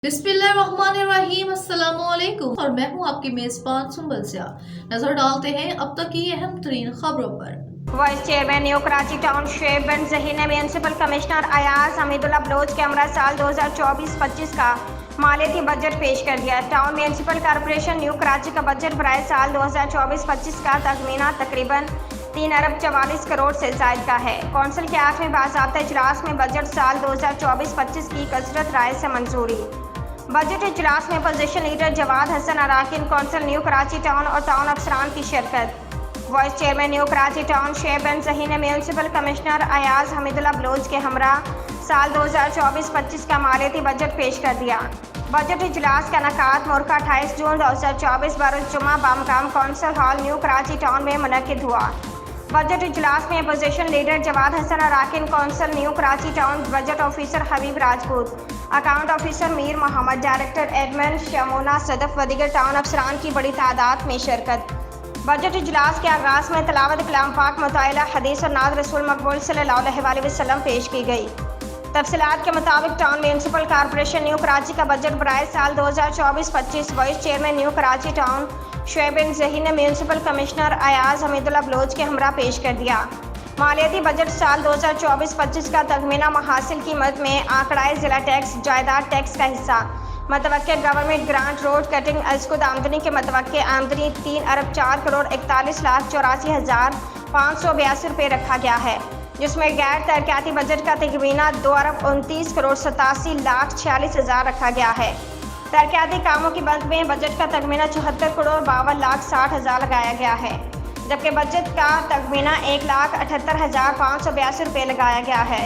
बिस्मिल्लाहिर्रहमानिर्रहीम अस्सलामुअलैकुम और मैं हूं आपकी मेजबान सुंबल सियाह। नजर डालते हैं अब तक की अहम तरीन खबरों पर। Vice chairman new Karachi town Shoaib bin Zaheer ने म्यूनसिपल कमिश्नर अयाज हमीदुल्लाह बलोच के हमरा साल 2024-25 का मालियाती बजट पेश कर दिया। Town municipal corporation new Karachi का बजट बराए साल 2024-25 का तखमीना तकरीबन 3 अरब 44 करोड़ से ज़ायद का है। कौंसिल के आखिरी बाज़ाब्ता इजलास में बजट साल 2024-25 की कसरत राय से मंजूरी। बजट इजलास में अपोजिशन लीडर जवाद हसन, अराकीन कौंसिल न्यू कराची टाउन और टाउन अफसरान की शिरकत। Vice chairman new Karachi town Shoaib bin Zaheer ने म्यूनसिपल कमिश्नर अयाज हमीदुल्लाह बलोच के हमरा साल 2024-25 का मालियाती बजट पेश कर दिया। बजट इजलास का इनेकाद मुर्का 28 जून 2024 बरोज़ जुमा बामकाम council hall new Karachi town में मुनक्किद हुआ। बजट इजलास में अपोजिशन लीडर जवाद हसन, अराकीन council new Karachi town, budget officer Habib Rajput, account officer Mir Mohammad, director admin Shamona Sadaf व दीगर टाउन अफसरान की बड़ी तादाद में शिरकत। बजट इजलास के आगाज़ में तलावत कलाम पाक, मुताला हदीस और नात रसूल मकबूल सल्लल्लाहु अलैहि वसल्लम पेश की गई। तफसीलात के मुताबिक town municipal corporation new Karachi का बजट बराए साल 2024-25 vice chairman new Karachi town Shoaib bin Zaheer ने म्यूनसिपल कमिश्नर अयाज हमीदुल्लाह बलोच के हमरा पेश कर दिया। मालियाती बजट साल 2024-25 का तखमीना महासिल कीमत में आंकड़ाए ज़िला टैक्स, जायदाद टैक्स का हिस्सा, मतवक्के गवर्नमेंट ग्रांट, रोड कटिंग, अज़कुद आमदनी के मतवक्के आमदनी 3 अरब 4 करोड़ 41 लाख 84 हज़ार 582 रुपये रखा गया है, जिसमें गैर तरक्याती बजट का तखमीना 2 अरब 29 करोड़ 87 लाख 46 हज़ार रखा गया है। तरक्याती कामों की बंद में बजट का तखमीना 74 करोड़ 52 लाख 60 हज़ार लगाया गया है, जबकि बजट का तखमीना 1,78,582 रुपये लगाया गया है।